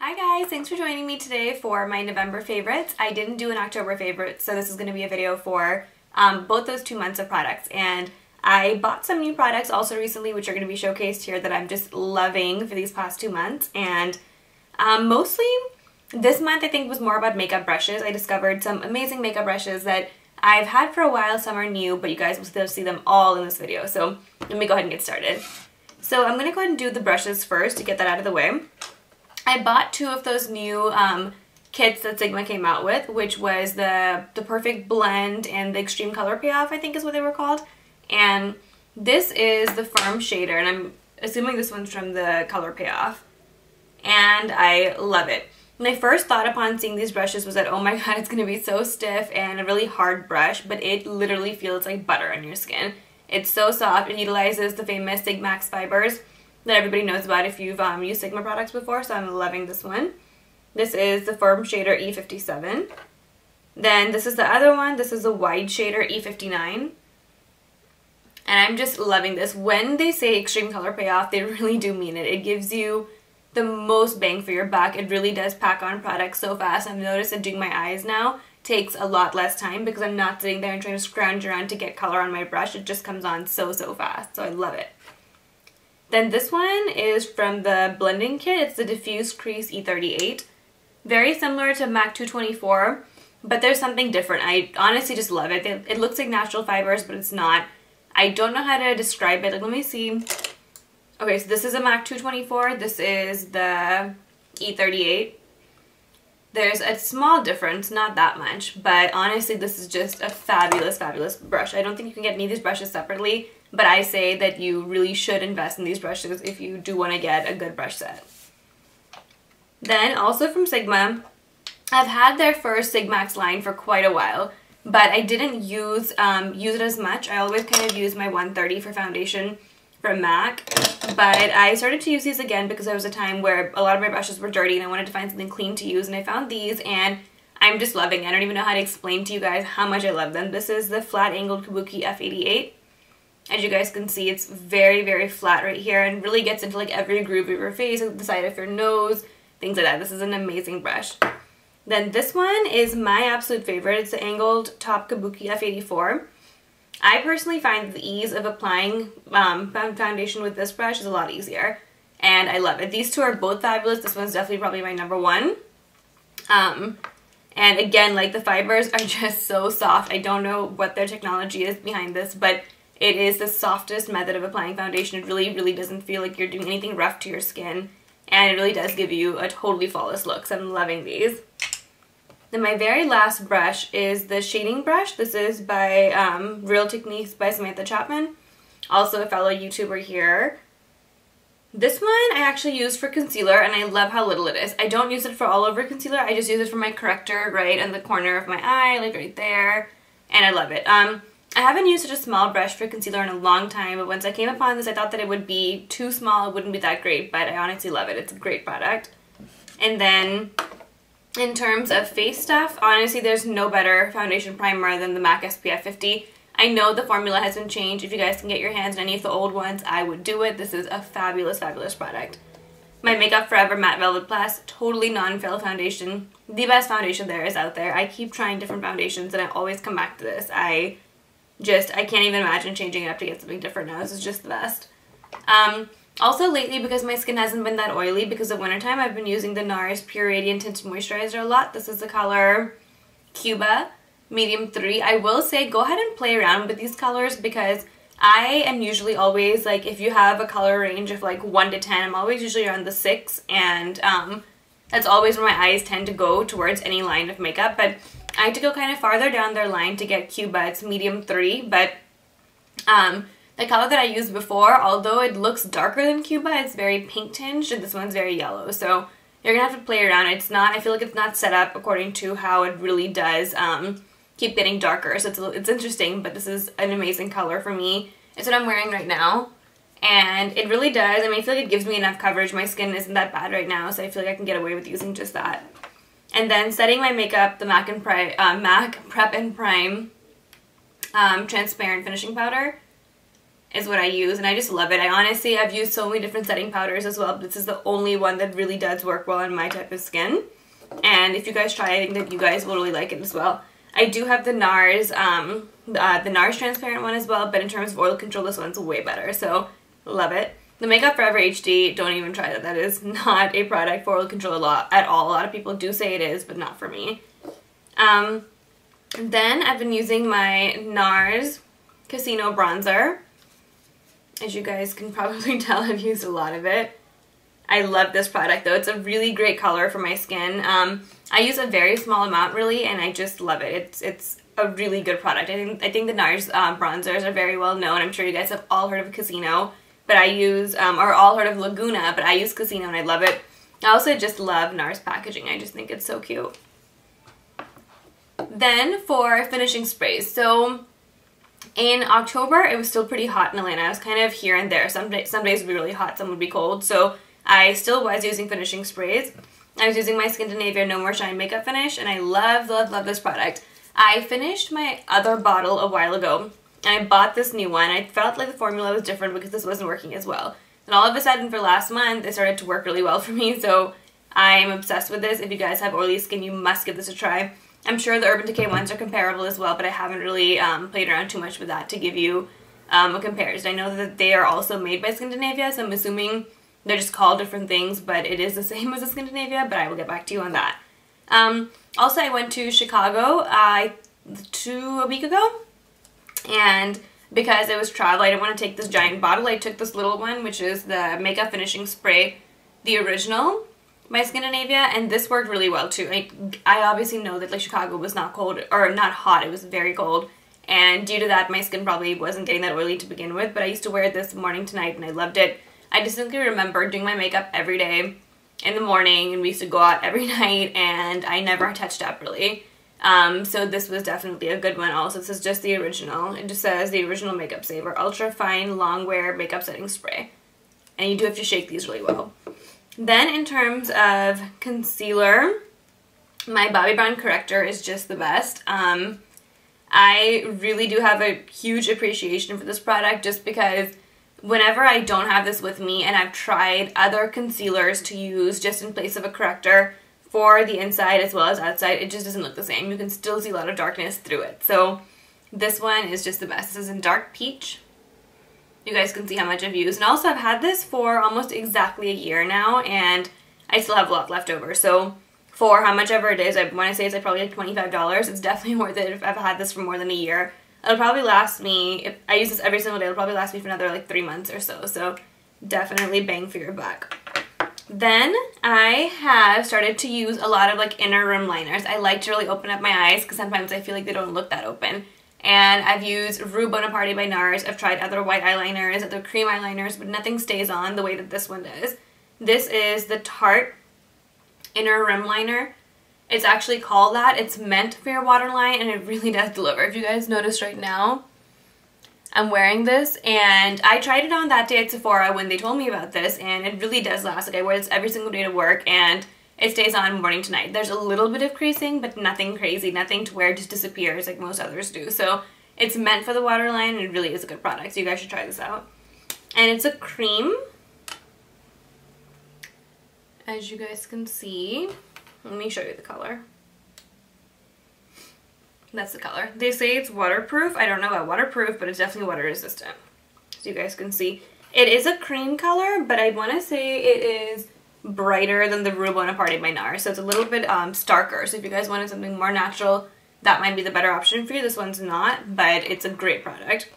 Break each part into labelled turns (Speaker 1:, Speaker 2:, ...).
Speaker 1: Hi guys, thanks for joining me today for my November favorites. I didn't do an October favorite, so this is going to be a video for both those 2 months of products. And I bought some new products also recently, which are going to be showcased here, that I'm just loving for these past 2 months. And mostly this month I think was more about makeup brushes. I discovered some amazing makeup brushes that I've had for a while. Some are new, but you guys will still see them all in this video. So let me go ahead and get started. So I'm going to go ahead and do the brushes first to get that out of the way. I bought 2 of those new kits that Sigma came out with, which was the Perfect Blend and the Extreme Color Payoff, I think is what they were called. And this is the Firm Shader, and I'm assuming this one's from the Color Payoff. And I love it. When I first thought upon seeing these brushes was that, oh my god, it's going to be so stiff and a really hard brush, but it literally feels like butter on your skin. It's so soft. It utilizes the famous sigmax fibers that everybody knows about if you've used Sigma products before, so I'm loving this one. This is the Firm Shader E57. Then this is the other one. This is the Wide Shader E59. And I'm just loving this. When they say Extreme Color Payoff, they really do mean it. It gives you the most bang for your buck. It really does pack on products so fast. I've noticed that doing my eyes now takes a lot less time because I'm not sitting there and trying to scrounge around to get color on my brush. It just comes on so fast, so I love it. Then this one is from the blending kit. It's the Diffuse Crease E38. Very similar to MAC 224, but there's something different. I honestly just love it. It looks like natural fibers, but it's not. I don't know how to describe it. Like, let me see. Okay, so this is a MAC 224. This is the E38. There's a small difference, not that much, but honestly this is just a fabulous brush. I don't think you can get any of these brushes separately, but I say that you really should invest in these brushes if you do want to get a good brush set. Then also from Sigma, I've had their first Sigmax line for quite a while, but I didn't use it as much. I always kind of use my 130 for foundation from MAC, but I started to use these again because there was a time where a lot of my brushes were dirty and I wanted to find something clean to use, and I found these and I'm just loving it. I don't even know how to explain to you guys how much I love them. This is the Flat Angled Kabuki F88. As you guys can see, it's very flat right here and really gets into like every groove of your face, the side of your nose, things like that. This is an amazing brush. Then this one is my absolute favorite. It's the Angled Top Kabuki F84. I personally find the ease of applying foundation with this brush is a lot easier, and I love it. These two are both fabulous. This one's definitely probably my number one. And again, like, the fibers are just so soft. I don't know what their technology is behind this, but it is the softest method of applying foundation. It really doesn't feel like you're doing anything rough to your skin, and it really does give you a totally flawless look, so I'm loving these. Then my very last brush is the shading brush. This is by Real Techniques by Samantha Chapman, also a fellow YouTuber here. This one I actually use for concealer, and I love how little it is. I don't use it for all over concealer. I just use it for my corrector right in the corner of my eye, like right there, and I love it. I haven't used such a small brush for concealer in a long time, but once I came upon this, I thought that it would be too small. It wouldn't be that great, but I honestly love it. It's a great product. And then in terms of face stuff, honestly, there's no better foundation primer than the MAC SPF 50. I know the formula has been changed. If you guys can get your hands on any of the old ones, I would do it. This is a fabulous product. My Makeup Forever Matte Velvet Plus, totally non-fail foundation. The best foundation there is out there. I keep trying different foundations and I always come back to this. I can't even imagine changing it up to get something different now. This is just the best. Also lately, because my skin hasn't been that oily because of wintertime, I've been using the NARS Pure Radiant Tinted Moisturizer a lot. This is the color Cuba, medium 3. I will say go ahead and play around with these colors because I am usually always, like, if you have a color range of like 1 to 10, I'm always usually around the 6, and that's always where my eyes tend to go towards any line of makeup. But I had to go kind of farther down their line to get Cuba. It's medium 3, but the color that I used before, although it looks darker than Cuba, it's very pink tinged, and this one's very yellow. So you're gonna have to play around. It's not, I feel like it's not set up according to how it really does keep getting darker. So it's interesting, but this is an amazing color for me. It's what I'm wearing right now, and it really does. I mean, I feel like it gives me enough coverage. My skin isn't that bad right now, so I feel like I can get away with using just that. And then setting my makeup, the MAC Prep and Prime transparent finishing powder. is what I use, and I just love it. I've used so many different setting powders as well, but this is the only one that really does work well on my type of skin. And if you guys try it, I think that you guys will really like it as well. I do have the NARS, the NARS transparent one as well, but in terms of oil control, this one's way better, so love it. The Makeup Forever HD, don't even try that. That is not a product for oil control at all. A lot of people do say it is, but not for me. Then I've been using my NARS Casino Bronzer. As you guys can probably tell, I've used a lot of it. I love this product though. It's a really great color for my skin. I use a very small amount really, and I just love it. It's a really good product. I think the NARS bronzers are very well known. I'm sure you guys have all heard of Casino, but I use, or all heard of Laguna, but I use Casino and I love it. I also just love NARS packaging. I just think it's so cute. Then for finishing sprays. So in October, it was still pretty hot in Atlanta. I was kind of here and there. Some days would be really hot, some would be cold. So I still was using finishing sprays. I was using my Skindinavia No More Shine Makeup Finish, and I love, love, love this product. I finished my other bottle a while ago, and I bought this new one. I felt like the formula was different because this wasn't working as well. And all of a sudden, for last month, it started to work really well for me, so I'm obsessed with this. If you guys have oily skin, you must give this a try. I'm sure the Urban Decay ones are comparable as well, but I haven't really played around too much with that to give you a comparison. I know that they are also made by Skindinavia, so I'm assuming they're just called different things, but it is the same as a Skindinavia, but I will get back to you on that. Also, I went to Chicago a week ago, and because it was travel, I didn't want to take this giant bottle. I took this little one, which is the Makeup Finishing Spray, the original by Skindinavia, and this worked really well too. I obviously know that like Chicago was not cold, or not hot, it was very cold, and due to that, my skin probably wasn't getting that oily to begin with, but I used to wear it this morning to night, and I loved it. I distinctly remember doing my makeup every day in the morning, and we used to go out every night, and I never touched up really. So this was definitely a good one also. This is just the original. It just says the original Makeup Saver Ultra Fine Long Wear Makeup Setting Spray. And you do have to shake these really well. Then in terms of concealer, my Bobbi Brown Corrector is just the best. I really do have a huge appreciation for this product just because whenever I don't have this with me and I've tried other concealers to use just in place of a corrector for the inside as well as outside, it just doesn't look the same. You can still see a lot of darkness through it. So this one is just the best. This is in Dark Peach. You guys can see how much I've used. And also I've had this for almost exactly a year now, and I still have a lot left over. So for how much ever it is, when I say it's like probably like $25, it's definitely worth it if I've had this for more than a year. It'll probably last me, if I use this every single day, it'll probably last me for another like 3 months or so. So definitely bang for your buck. Then I have started to use a lot of like inner rim liners. I like to really open up my eyes because sometimes I feel like they don't look that open. And I've used Rue Bonaparte by NARS. I've tried other white eyeliners, other cream eyeliners, but nothing stays on the way that this one does. This is the Tarte Inner Rim Liner. It's actually called that. It's meant for your waterline, and it really does deliver. If you guys notice right now, I'm wearing this, and I tried it on that day at Sephora when they told me about this, and it really does last. Like I wear this every single day to work, and it stays on morning to night. There's a little bit of creasing, but nothing crazy, nothing to where it just disappears like most others do. So it's meant for the waterline, and it really is a good product, so you guys should try this out. And it's a cream, as you guys can see. Let me show you the color. That's the color. They say it's waterproof. I don't know about waterproof, but it's definitely water resistant. So you guys can see. It is a cream color, but I want to say it is brighter than the Rue Bonaparte by NARS. So it's a little bit starker. So if you guys wanted something more natural, that might be the better option for you. This one's not, but it's a great product.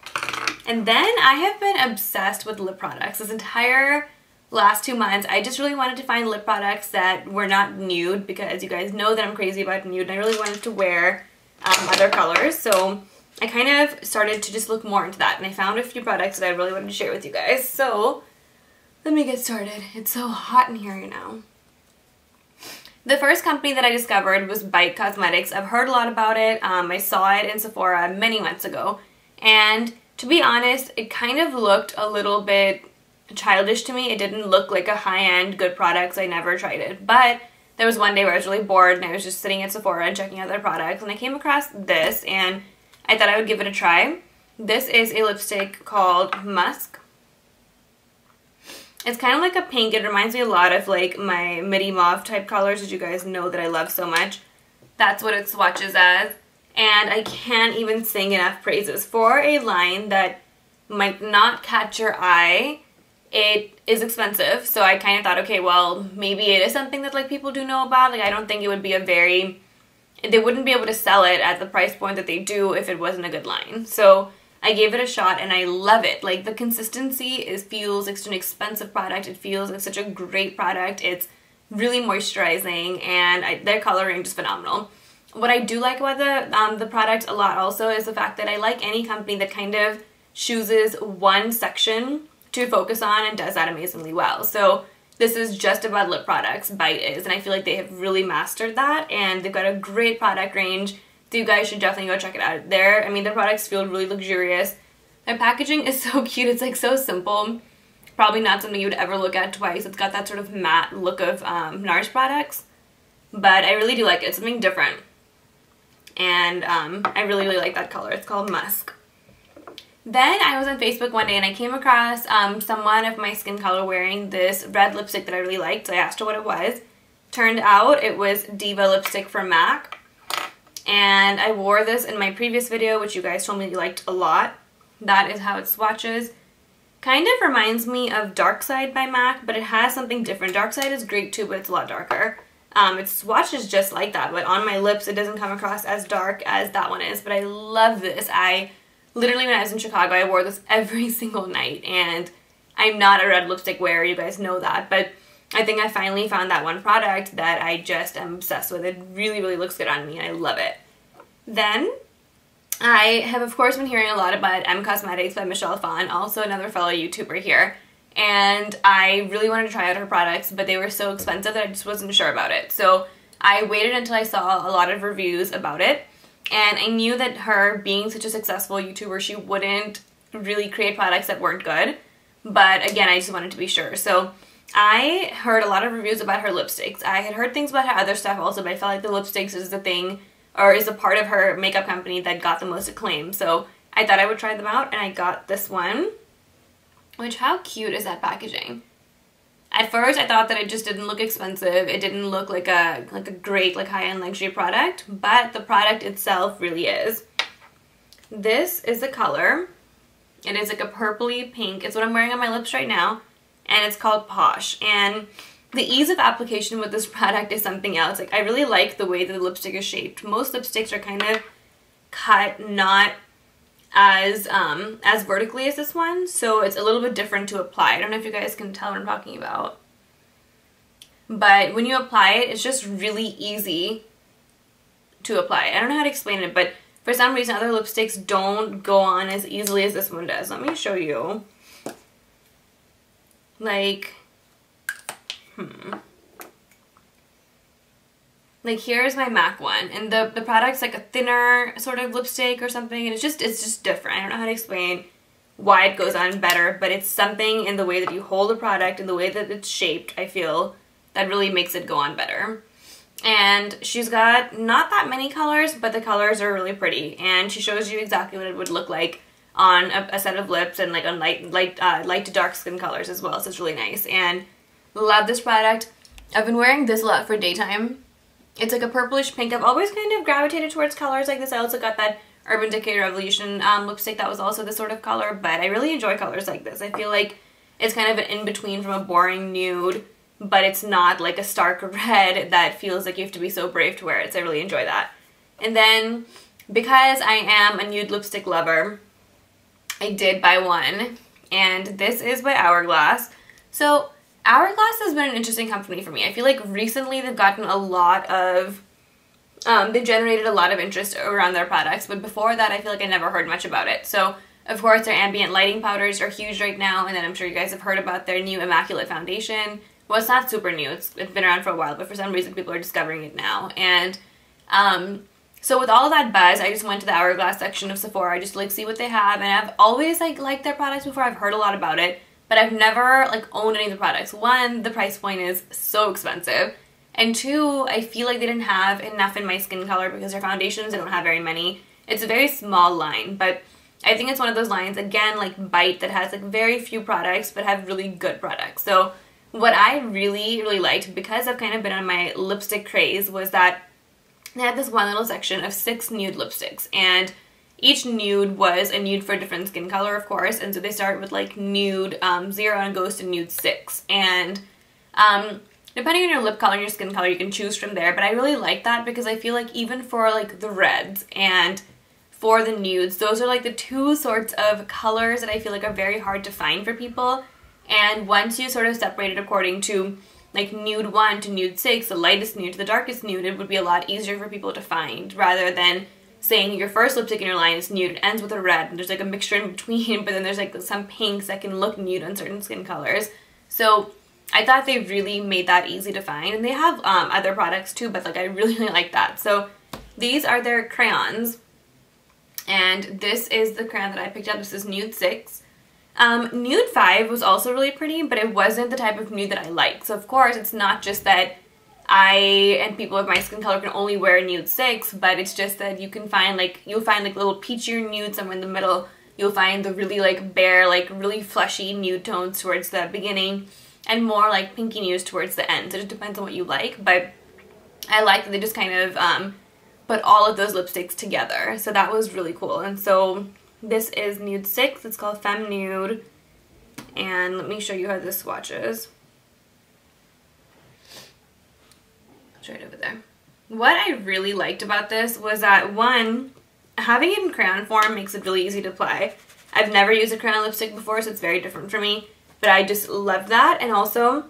Speaker 1: And then I have been obsessed with lip products. This entire last 2 months, I just really wanted to find lip products that were not nude, because you guys know that I'm crazy about nude, and I really wanted to wear other colors. So I kind of started to just look more into that, and I found a few products that I really wanted to share with you guys. So let me get started. It's so hot in here, you know. The first company that I discovered was Bite Cosmetics. I've heard a lot about it. I saw it in Sephora many months ago, and to be honest, it kind of looked a little bit childish to me. It didn't look like a high-end good product, so I never tried it. But there was one day where I was really bored, and I was just sitting at Sephora and checking out their products, and I came across this, and I thought I would give it a try. This is a lipstick called Musk. It's kind of like a pink. It reminds me a lot of like my midi mauve type colors that you guys know that I love so much. That's what it swatches as. And I can't even sing enough praises. For a line that might not catch your eye, it is expensive. So I kind of thought, okay, well, maybe it is something that like people do know about. Like I don't think it would be they wouldn't be able to sell it at the price point that they do if it wasn't a good line. So I gave it a shot and I love it. Like the consistency feels like such an expensive product. It feels like such a great product. It's really moisturizing and their color range is phenomenal. What I do like about the product a lot also is the fact that I like any company that kind of chooses one section to focus on and does that amazingly well. So this is just about lip products, Bite is, and I feel like they have really mastered that, and they've got a great product range. So you guys should definitely go check it out. I mean, their products feel really luxurious. Their packaging is so cute. It's like so simple. Probably not something you would ever look at twice. It's got that sort of matte look of NARS products, but I really do like it. It's something different, and I really, really like that color. It's called Musk. Then I was on Facebook one day and I came across someone of my skin color wearing this red lipstick that I really liked, so I asked her what it was. Turned out it was Diva lipstick from MAC, and I wore this in my previous video, which you guys told me you liked a lot. That is how it swatches. Kind of reminds me of Dark Side by MAC, but it has something different. Dark Side is great too, but it's a lot darker. It swatches just like that, but on my lips it doesn't come across as dark as that one is, but I love this. Literally, when I was in Chicago, I wore this every single night, and I'm not a red lipstick wearer, you guys know that, but I think I finally found that one product that I just am obsessed with. It really, really looks good on me, and I love it. Then, I have, of course, been hearing a lot about M Cosmetics by Michelle Phan, also another fellow YouTuber here, and I really wanted to try out her products, but they were so expensive that I just wasn't sure about it. So I waited until I saw a lot of reviews about it, and I knew that her being such a successful YouTuber, she wouldn't really create products that weren't good. But again, I just wanted to be sure. So I heard a lot of reviews about her lipsticks. I had heard things about her other stuff also, but I felt like the lipsticks is the thing, or is a part of her makeup company that got the most acclaim. So I thought I would try them out, and I got this one. Which, how cute is that packaging? At first, I thought that it just didn't look expensive. It didn't look like a great, like, high-end luxury product, but the product itself really is. This is the color. It is like a purpley pink. It's what I'm wearing on my lips right now, and it's called Posh. And the ease of application with this product is something else. Like, I really like the way that the lipstick is shaped. Most lipsticks are kind of cut not as vertically as this one, so it's a little bit different to apply. I don't know if you guys can tell what I'm talking about, but when you apply it, it's just really easy to apply. I don't know how to explain it, but for some reason other lipsticks don't go on as easily as this one does. Let me show you. Like, like, here's my MAC one, and the product's like a thinner sort of lipstick or something, and it's just different. I don't know how to explain why it goes on better, but it's something in the way that you hold the product and the way that it's shaped, I feel, that really makes it go on better. And she's got not that many colors, but the colors are really pretty, and she shows you exactly what it would look like on a set of lips and like on light to dark skin colors as well, so it's really nice. And love this product. I've been wearing this a lot for daytime. It's like a purplish pink. I've always kind of gravitated towards colors like this. I also got that Urban Decay Revolution lipstick that was also this sort of color, but I really enjoy colors like this. I feel like it's kind of an in-between from a boring nude, but it's not like a stark red that feels like you have to be so brave to wear it, so I really enjoy that. And then, because I am a nude lipstick lover, I did buy one, and this is by Hourglass. So Hourglass has been an interesting company for me. I feel like recently they've gotten a lot of, they've generated a lot of interest around their products, but before that I feel like I never heard much about it. So, of course, their ambient lighting powders are huge right now, and then I'm sure you guys have heard about their new Immaculate Foundation. Well, it's not super new, it's been around for a while, but for some reason people are discovering it now. And so with all of that buzz, I just went to the Hourglass section of Sephora just to like see what they have, and I've always liked their products before. I've heard a lot about it, but I've never like owned any of the products. One, the price point is so expensive, and two, I feel like they didn't have enough in my skin color because their foundations, they don't have very many. It's a very small line, but I think it's one of those lines, again, like Bite, that has like very few products but have really good products. So what I really liked, because I've kind of been on my lipstick craze, was that they had this one little section of 6 nude lipsticks, and each nude was a nude for a different skin color, of course, and so they start with like nude 0 and goes to nude 6, and depending on your lip color and your skin color, you can choose from there, but I really like that because I feel like even for like the reds and for the nudes, those are like the 2 sorts of colors that I feel like are very hard to find for people, and once you sort of separate it according to like nude 1 to nude 6, the lightest nude to the darkest nude, it would be a lot easier for people to find, rather than saying your first lipstick in your line is nude, it ends with a red, and there's like a mixture in between, but then there's like some pinks that can look nude on certain skin colors. So I thought they really made that easy to find, and they have other products too, but like I really like that. So these are their crayons, and this is the crayon that I picked up. This is nude 6. Nude 5 was also really pretty, but it wasn't the type of nude that I like. So of course it's not just that I and people of my skin color can only wear nude 6, but it's just that you can find like, you'll find like little peachier nude somewhere in the middle. You'll find the really like bare, like really fleshy nude tones towards the beginning, and more like pinky nudes towards the end. So it just depends on what you like, but I like that they just kind of put all of those lipsticks together. So that was really cool. And so this is nude 6. It's called Femme Nude, and let me show you how this swatches. It's right over there. What I really liked about this was that, one, having it in crayon form makes it really easy to apply. I've never used a crayon lipstick before, so it's very different for me, but I just love that. And also,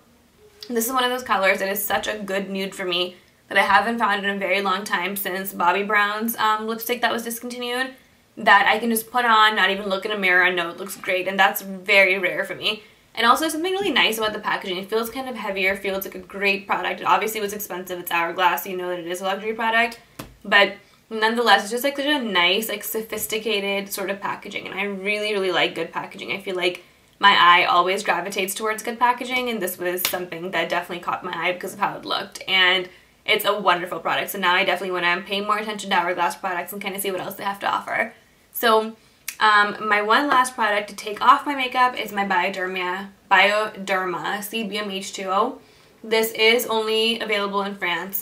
Speaker 1: this is one of those colors that is such a good nude for me that I haven't found in a very long time, since Bobbi Brown's lipstick that was discontinued, that I can just put on, not even look in a mirror, and know it looks great, and that's very rare for me. And also something really nice about the packaging. It feels kind of heavier, feels like a great product. It obviously was expensive, it's Hourglass, so you know that it is a luxury product, but nonetheless, it's just like such a nice, like sophisticated sort of packaging, and I really like good packaging. I feel like my eye always gravitates towards good packaging, and this was something that definitely caught my eye because of how it looked, and it's a wonderful product. So now I definitely want to pay more attention to Hourglass products and kind of see what else they have to offer. So my one last product to take off my makeup is my Bioderma Sebium H2O. This is only available in France.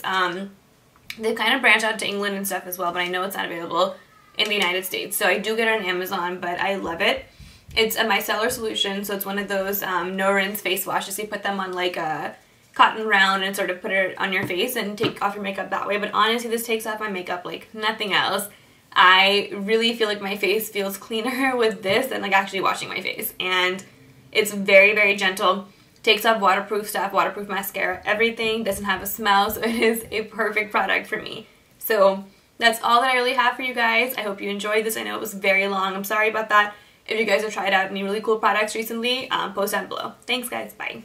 Speaker 1: They've kind of branched out to England and stuff as well, but I know it's not available in the United States. So I do get it on Amazon, but I love it. It's a micellar solution, so it's one of those no rinse face washes. You put them on like a cotton round and sort of put it on your face and take off your makeup that way. But honestly, this takes off my makeup like nothing else. I really feel like my face feels cleaner with this than like actually washing my face, and it's very gentle. Takes off waterproof stuff, waterproof mascara, everything. Doesn't have a smell, so it is a perfect product for me. So that's all that I really have for you guys. I hope you enjoyed this. I know it was very long. I'm sorry about that. If you guys have tried out any really cool products recently, post down below. Thanks guys, bye.